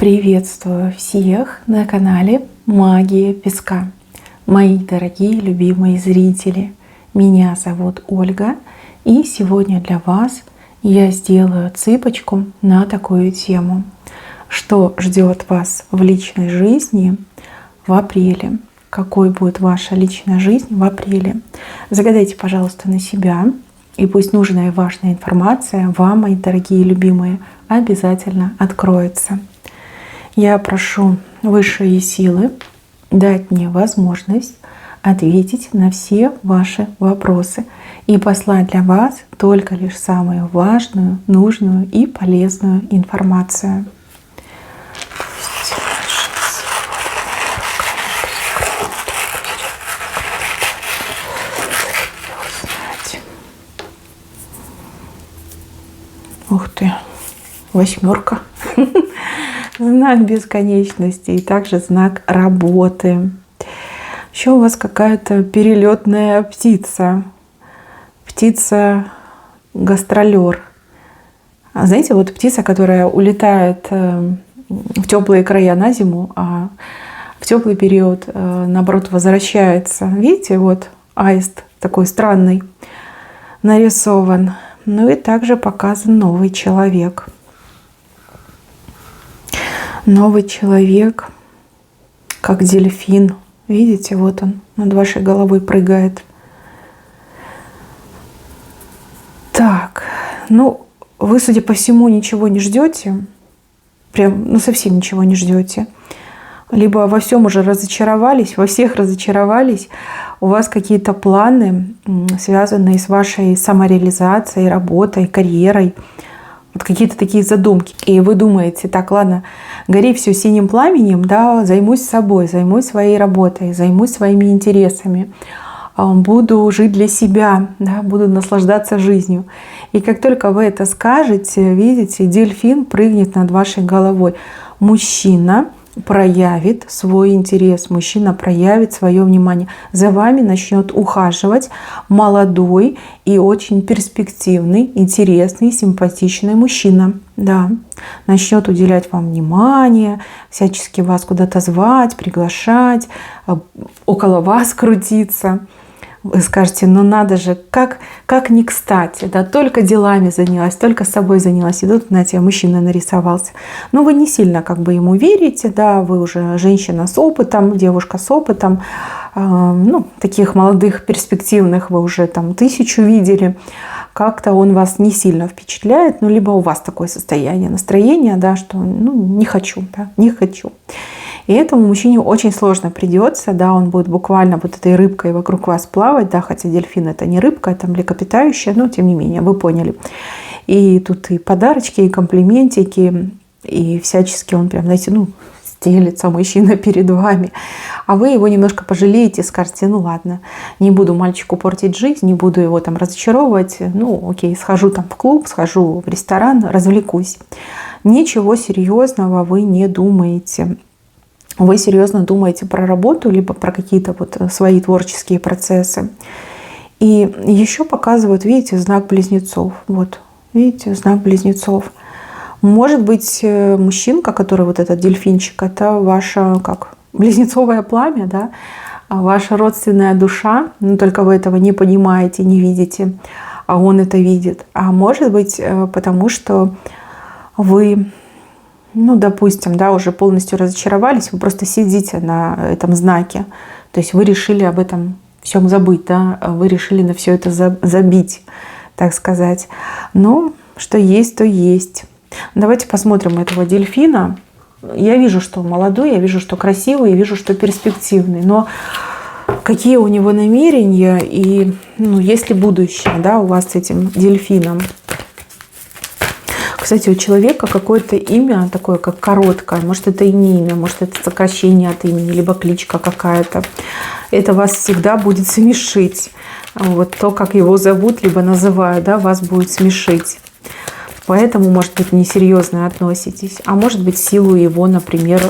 Приветствую всех на канале Магия Песка. Мои дорогие любимые зрители, меня зовут Ольга, и сегодня для вас я сделаю цыпочку на такую тему. Что ждет вас в личной жизни в апреле? Какой будет ваша личная жизнь в апреле? Загадайте, пожалуйста, на себя, и пусть нужная и важная информация вам, мои дорогие любимые, обязательно откроется. Я прошу высшие силы дать мне возможность ответить на все ваши вопросы и послать для вас только лишь самую важную, нужную и полезную информацию. Ух ты, восьмерка. Знак бесконечности и также знак работы. Еще у вас какая-то перелетная птица. Птица-гастролер. Знаете, вот птица, которая улетает в теплые края на зиму, а в теплый период, наоборот, возвращается. Видите, вот аист такой странный нарисован. Ну и также показан новый человек. Новый человек, как дельфин. Видите, вот он над вашей головой прыгает. Так, ну, вы, судя по всему, ничего не ждете. Прям, совсем ничего не ждете. Либо во всем уже разочаровались, во всех разочаровались. У вас какие-то планы, связанные с вашей самореализацией, работой, карьерой. Вот какие-то такие задумки. И вы думаете, так, ладно, гори все синим пламенем, да, займусь собой, займусь своей работой, займусь своими интересами, буду жить для себя, да, буду наслаждаться жизнью. И как только вы это скажете, видите, дельфин прыгнет над вашей головой. Мужчина проявит свой интерес, мужчина проявит свое внимание. За вами начнет ухаживать молодой и очень перспективный, интересный, симпатичный мужчина. Да, начнет уделять вам внимание, всячески вас куда-то звать, приглашать, около вас крутиться. Вы скажете, ну надо же, как не кстати, да, только делами занялась, только собой занялась. И тут, знаете, мужчина нарисовался. Но вы не сильно ему верите, да, вы уже женщина с опытом, девушка с опытом, таких молодых, перспективных вы уже 1000 видели. Как-то он вас не сильно впечатляет, либо у вас такое состояние, настроение, да, что не хочу, да, не хочу. И этому мужчине очень сложно придется, да, он будет буквально вот этой рыбкой вокруг вас плавать, да, хотя дельфин это не рыбка, это млекопитающее, но тем не менее, вы поняли. И тут и подарочки, и комплиментики, и всячески он прям, знаете, стелится мужчина перед вами. А вы его немножко пожалеете, скажете, ну ладно, не буду мальчику портить жизнь, не буду его разочаровывать, окей, схожу в клуб, схожу в ресторан, развлекусь. Ничего серьезного вы не думаете. Вы серьезно думаете про работу, либо про какие-то свои творческие процессы. И еще показывают, видите, знак близнецов. Вот, видите, знак близнецов. Может быть, мужчинка, который этот дельфинчик, это ваше близнецовое пламя, да, ваша родственная душа, но только вы этого не понимаете, не видите, а он это видит. А может быть, потому что вы, допустим, да, уже полностью разочаровались, вы просто сидите на этом знаке. То есть вы решили об этом всем забыть, да, вы решили на все это забить, так сказать. Но что есть, то есть. Давайте посмотрим этого дельфина. Я вижу, что молодой, я вижу, что красивый, я вижу, что перспективный. Но какие у него намерения и есть ли будущее, да, у вас с этим дельфином? Кстати, у человека какое-то имя такое, как короткое. Может, это и не имя, может, это сокращение от имени, либо кличка какая-то. Это вас всегда будет смешить. Вот то, как его зовут, либо называют, да, вас будет смешить. Поэтому, может быть, несерьезно относитесь. А может быть, в силу его, например,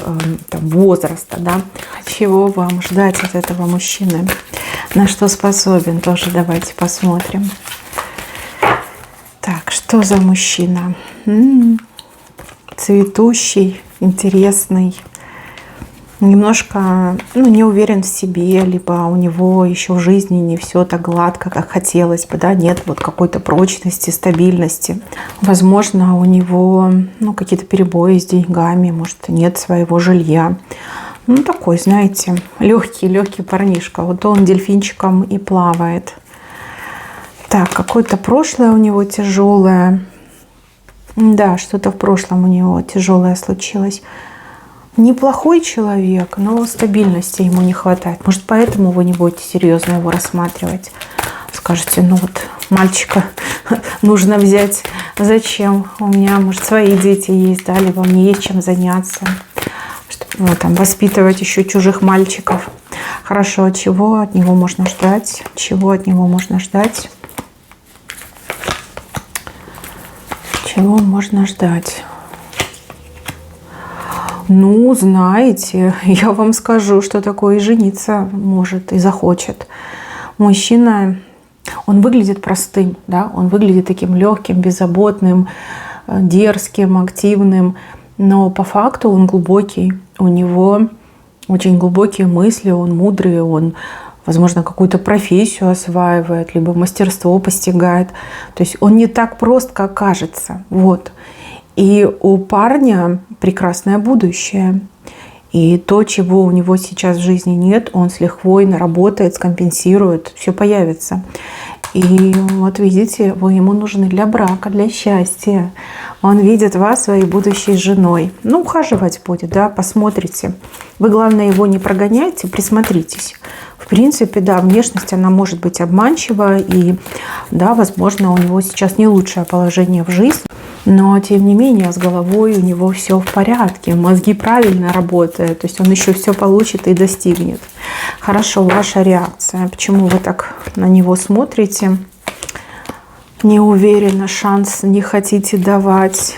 возраста. Да? Чего вам ждать от этого мужчины? На что способен? Тоже давайте посмотрим. Так, что за мужчина? Цветущий, интересный, немножко, ну, не уверен в себе, либо у него еще в жизни не все так гладко, как хотелось бы, да, нет вот какой-то прочности, стабильности. Возможно, у него, ну, какие-то перебои с деньгами, может, нет своего жилья. Ну, такой, знаете, легкий парнишка. Вот он дельфинчиком и плавает. Так, какое-то прошлое у него тяжелое. Да, что-то в прошлом у него тяжелое случилось. Неплохой человек, но стабильности ему не хватает. Может, поэтому вы не будете серьезно его рассматривать. Скажете, ну вот мальчика нужно взять. Зачем? У меня, может, свои дети есть, да, либо мне есть чем заняться. Чтобы, ну, там, воспитывать еще чужих мальчиков. Хорошо, чего от него можно ждать? Чего от него можно ждать? Чего можно ждать? Ну, знаете, я вам скажу, что такое и жениться может, и захочет. Мужчина, он выглядит простым, да, он выглядит таким легким, беззаботным, дерзким, активным, но по факту он глубокий, у него очень глубокие мысли, он мудрый, он, возможно, какую-то профессию осваивает, либо мастерство постигает. То есть он не так прост, как кажется, вот. И у парня прекрасное будущее. И то, чего у него сейчас в жизни нет, он с лихвой наработает, скомпенсирует, все появится. И вот видите, вы ему нужны для брака, для счастья. Он видит вас своей будущей женой. Ну, ухаживать будет, да, посмотрите. Вы, главное, его не прогоняйте, присмотритесь. В принципе, да, внешность, она может быть обманчива. И, да, возможно, у него сейчас не лучшее положение в жизни. Но, тем не менее, с головой у него все в порядке, мозги правильно работают, то есть он еще все получит и достигнет. Хорошо, ваша реакция. Почему вы так на него смотрите? Не уверенно, шанс не хотите давать.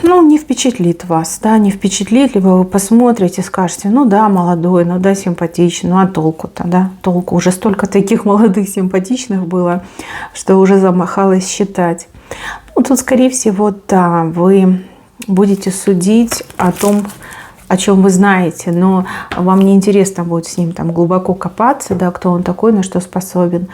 Ну, не впечатлит вас, да, не впечатлит, либо вы посмотрите, скажете, ну да, молодой, ну да, симпатичный, ну а толку-то, да, толку. Уже столько таких молодых симпатичных было, что уже замахалась считать. Ну, тут, скорее всего, да, вы будете судить о том, о чем вы знаете, но вам не интересно будет с ним там глубоко копаться, да, кто он такой, на что способен.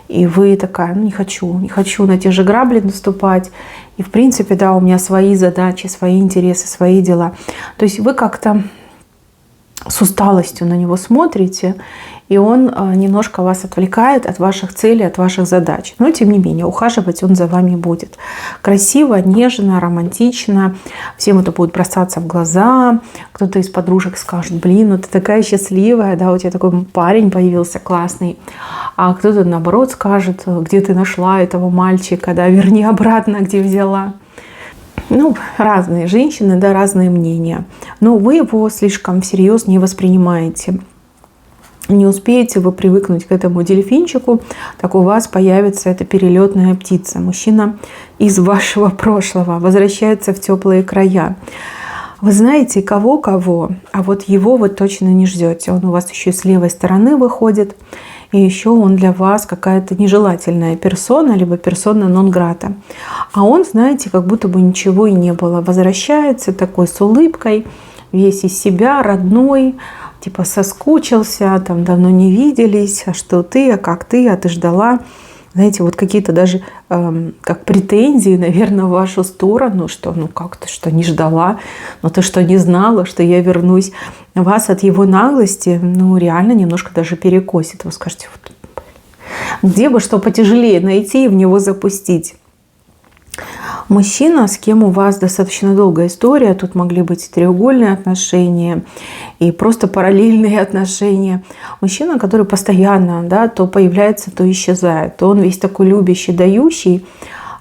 И вы такая, ну не хочу на те же грабли наступать. И в принципе, да, у меня свои задачи, свои интересы, свои дела. То есть вы как-то с усталостью на него смотрите, и он немножко вас отвлекает от ваших целей, от ваших задач. Но тем не менее, ухаживать он за вами будет. Красиво, нежно, романтично. Всем это будет бросаться в глаза. Кто-то из подружек скажет, блин, ну ты такая счастливая, да, у тебя такой парень появился классный. А кто-то наоборот скажет, где ты нашла этого мальчика, да, верни обратно, где взяла. Ну, разные женщины, да, разные мнения. Но вы его слишком всерьез не воспринимаете. Не успеете вы привыкнуть к этому дельфинчику, так у вас появится эта перелетная птица. Мужчина из вашего прошлого возвращается в теплые края. Вы знаете, кого-кого, а вот его вы точно не ждете. Он у вас еще с левой стороны выходит. И еще он для вас какая-то нежелательная персона, либо персона нон-грата. А он, знаете, как будто бы ничего и не было. Возвращается такой с улыбкой, весь из себя, родной, типа соскучился, там давно не виделись, а что ты, а как ты, а ты ждала. Знаете, вот какие-то даже как претензии, наверное, в вашу сторону, что ну как ты, что не ждала, ну ты что не знала, что я вернусь. Вас от его наглости, ну реально немножко даже перекосит. Вы скажете, вот, где бы что потяжелее найти и в него запустить. Мужчина, с кем у вас достаточно долгая история, тут могли быть и треугольные отношения, и просто параллельные отношения. Мужчина, который постоянно, да, то появляется, то исчезает, то он весь такой любящий, дающий,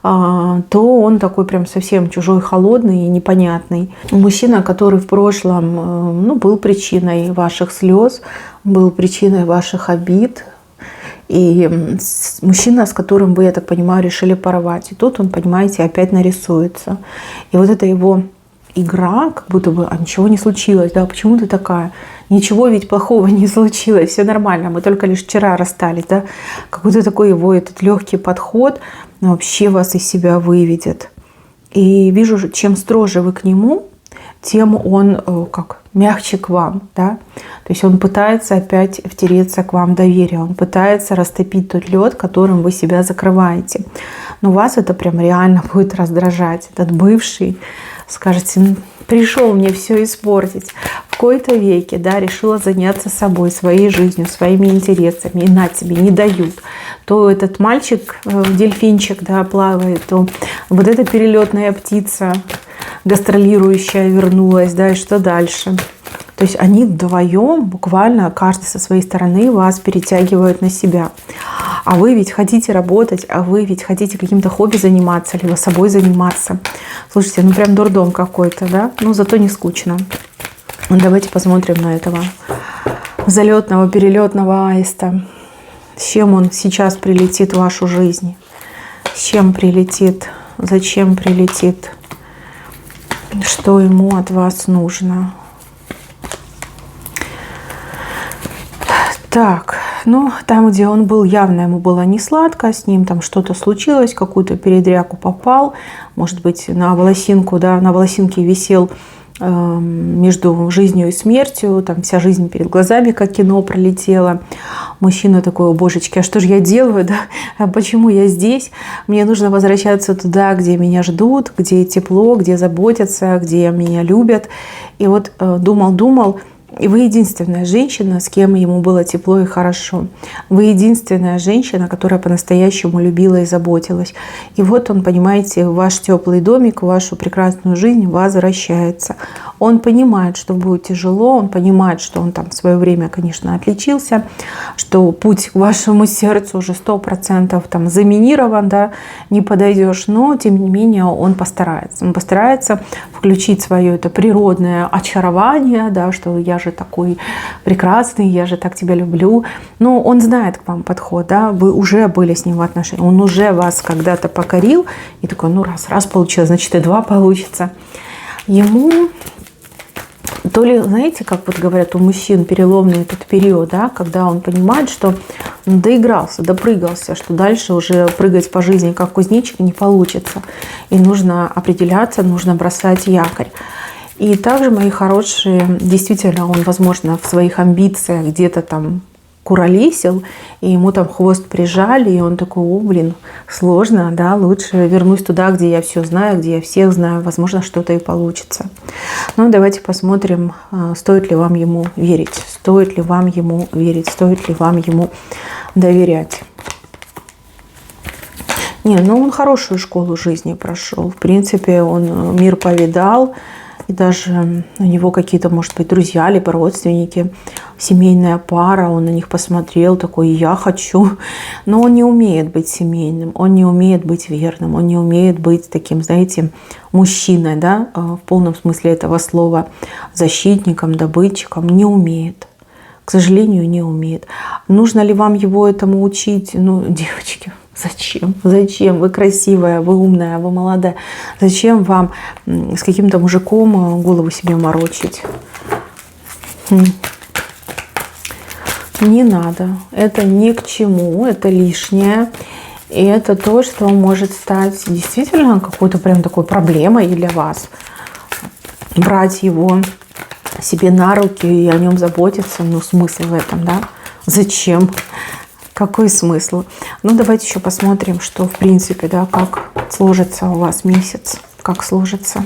то он такой прям совсем чужой, холодный и непонятный. Мужчина, который в прошлом, ну, был причиной ваших слез, был причиной ваших обид. И мужчина, с которым вы, я так понимаю, решили порвать. И тут он, понимаете, опять нарисуется. И вот эта его игра, как будто бы ничего не случилось. Да, почему ты такая? Ничего ведь плохого не случилось, все нормально. Мы только лишь вчера расстались. Да? Какой-то такой его этот легкий подход вообще вас из себя выведет. И вижу, чем строже вы к нему, тем он как мягче к вам, да. То есть он пытается опять втереться к вам доверие, он пытается растопить тот лед, которым вы себя закрываете. Но вас это прям реально будет раздражать. Этот бывший, скажете, пришел мне все испортить. В кои-то веки, да, решила заняться собой, своей жизнью, своими интересами. И на тебе, не дают. То этот мальчик, дельфинчик, да, плавает, то вот эта перелетная птица гастролирующая вернулась, да, и что дальше? То есть они вдвоем, буквально каждый со своей стороны вас перетягивают на себя. А вы ведь хотите работать, а вы ведь хотите каким-то хобби заниматься, либо собой заниматься. Слушайте, ну прям дурдом какой-то, да? Ну зато не скучно. Давайте посмотрим на этого залетного, перелетного аиста. С чем он сейчас прилетит в вашу жизнь? С чем прилетит? Зачем прилетит? Что ему от вас нужно? Так, ну, там, где он был, явно ему было не сладко, с ним там что-то случилось, какую-то передрягу попал, может быть, на волосинку, да, на волосинке висел между жизнью и смертью, там вся жизнь перед глазами, как кино пролетело. Мужчина такой: о, божечки, а что же я делаю, да? А почему я здесь? Мне нужно возвращаться туда, где меня ждут, где тепло, где заботятся, где меня любят. И вот думал, и вы единственная женщина, с кем ему было тепло и хорошо. Вы единственная женщина, которая по-настоящему любила и заботилась. И вот он, понимаете, в ваш теплый домик, в вашу прекрасную жизнь возвращается. Он понимает, что будет тяжело, он понимает, что он там в свое время, конечно, отличился, что путь к вашему сердцу уже 100% там заминирован, да, не подойдешь, но тем не менее он постарается. Он постарается включить свое это природное очарование, да, что я же такой прекрасный, я же так тебя люблю. Но он знает к вам подход, да, вы уже были с ним в отношениях, он уже вас когда-то покорил, и такой, ну раз получилось, значит и два получится. Ему то ли, знаете, как вот говорят у мужчин, переломный этот период, да, когда он понимает, что он доигрался, допрыгался, что дальше уже прыгать по жизни как кузнечик не получится. И нужно определяться, нужно бросать якорь. И также, мои хорошие, действительно, он, возможно, в своих амбициях где-то там куролесил, и ему там хвост прижали, и он такой: о, блин, сложно, да, лучше вернусь туда, где я все знаю, где я всех знаю, возможно, что-то и получится. Ну, давайте посмотрим, стоит ли вам ему верить, стоит ли вам ему верить, стоит ли вам ему доверять. Не, ну он хорошую школу жизни прошел, в принципе, он мир повидал, и даже у него какие-то, может быть, друзья, либо родственники, семейная пара, он на них посмотрел, такой: я хочу. Но он не умеет быть семейным, он не умеет быть верным, он не умеет быть таким, знаете, мужчиной, да, в полном смысле этого слова, защитником, добытчиком, не умеет. К сожалению, не умеет. Нужно ли вам его этому учить? Ну, девочки, зачем? Зачем? Вы красивая, вы умная, вы молодая. Зачем вам с каким-то мужиком голову себе морочить? Не надо. Это ни к чему, это лишнее. И это то, что может стать действительно какой-то прям такой проблемой для вас. Брать его себе на руки и о нем заботиться, ну смысл в этом, да? Зачем? Какой смысл? Ну, давайте еще посмотрим, что, в принципе, да, как сложится у вас месяц. Как сложится.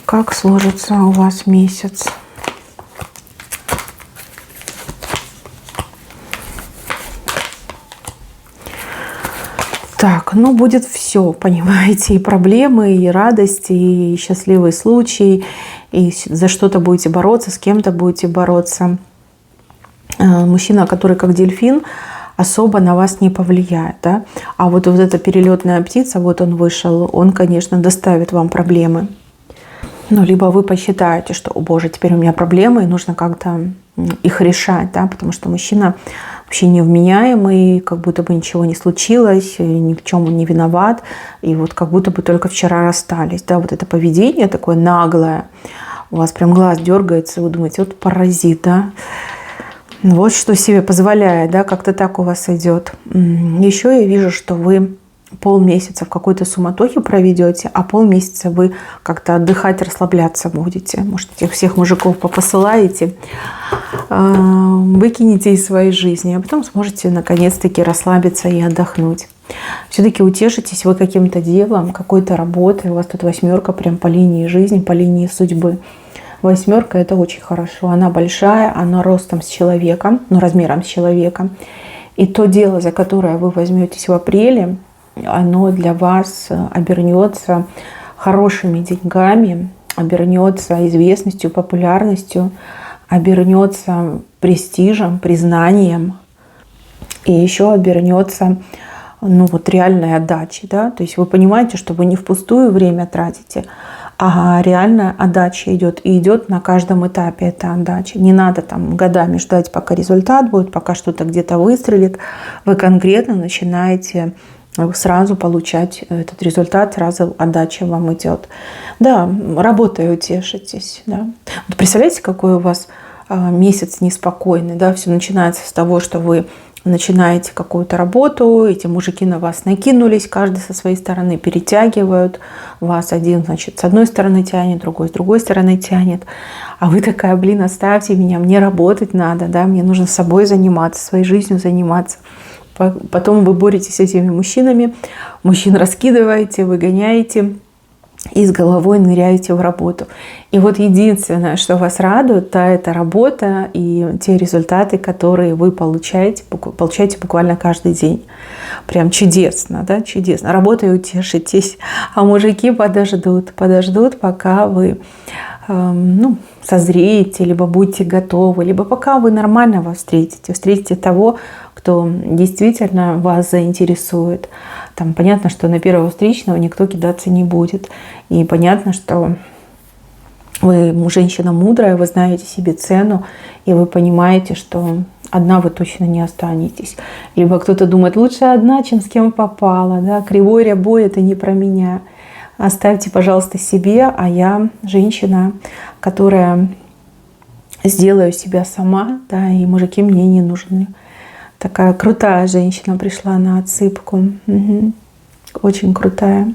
Как сложится у вас месяц. Так, ну будет все, понимаете, и проблемы, и радости, и счастливый случай, и за что-то будете бороться, с кем-то будете бороться. Мужчина, который как дельфин, особо на вас не повлияет, да? А вот эта перелетная птица, вот он вышел, он, конечно, доставит вам проблемы. Ну, либо вы посчитаете, что, о боже, теперь у меня проблемы, и нужно как-то их решать, да, потому что мужчина вообще невменяемый, как будто бы ничего не случилось, ни в чем он не виноват, и вот как будто бы только вчера расстались, да, вот это поведение такое наглое, у вас прям глаз дергается, вы думаете, вот паразит, да, вот что себе позволяет, да, как-то так у вас идет. Еще я вижу, что вы полмесяца в какой-то суматохе проведете, а полмесяца вы как-то отдыхать, расслабляться будете. Может, этих всех мужиков попосылаете, выкинете из своей жизни, а потом сможете наконец-таки расслабиться и отдохнуть. Все-таки утешитесь вы каким-то делом, какой-то работой. У вас тут 8 прям по линии жизни, по линии судьбы. 8 — это очень хорошо. Она большая, она ростом с человеком, ну, размером с человека. И то дело, за которое вы возьметесь в апреле, оно для вас обернется хорошими деньгами, обернется известностью, популярностью, обернется престижем, признанием, и еще обернется, ну, вот реальной отдачей, да, то есть вы понимаете, что вы не впустую время тратите, а реальная отдача идет, и идет на каждом этапе эта отдача. Не надо там годами ждать, пока результат будет, пока что-то где-то выстрелит. Вы конкретно начинаете сразу получать этот результат, сразу отдача вам идет. Да, работой утешитесь. Да. Вот представляете, какой у вас месяц неспокойный, да, все начинается с того, что вы начинаете какую-то работу, эти мужики на вас накинулись, каждый со своей стороны перетягивают вас. Один, значит, с одной стороны тянет, другой с другой стороны тянет. А вы такая: блин, оставьте меня, мне работать надо, да, мне нужно собой заниматься, своей жизнью заниматься. Потом вы боретесь с этими мужчинами, мужчин раскидываете, выгоняете и с головой ныряете в работу. И вот единственное, что вас радует, это работа и те результаты, которые вы получаете буквально каждый день. Прям чудесно, да, чудесно. Работой утешитесь, а мужики подождут, пока вы созреете, либо будете готовы, либо пока вы нормально вас встретите того, кто действительно вас заинтересует. Там понятно, что на первого встречного никто кидаться не будет. И понятно, что вы женщина мудрая, вы знаете себе цену, и вы понимаете, что одна вы точно не останетесь. Либо кто-то думает: лучше одна, чем с кем попала. Да? Кривой рябой — это не про меня. Оставьте, пожалуйста, себе, а я женщина, которая сделаю себя сама, да, и мужики мне не нужны. Такая крутая женщина пришла на отсыпку. Угу. Очень крутая.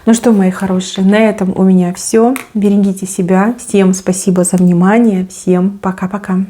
Ну что, мои хорошие, на этом у меня все. Берегите себя. Всем спасибо за внимание. Всем пока-пока.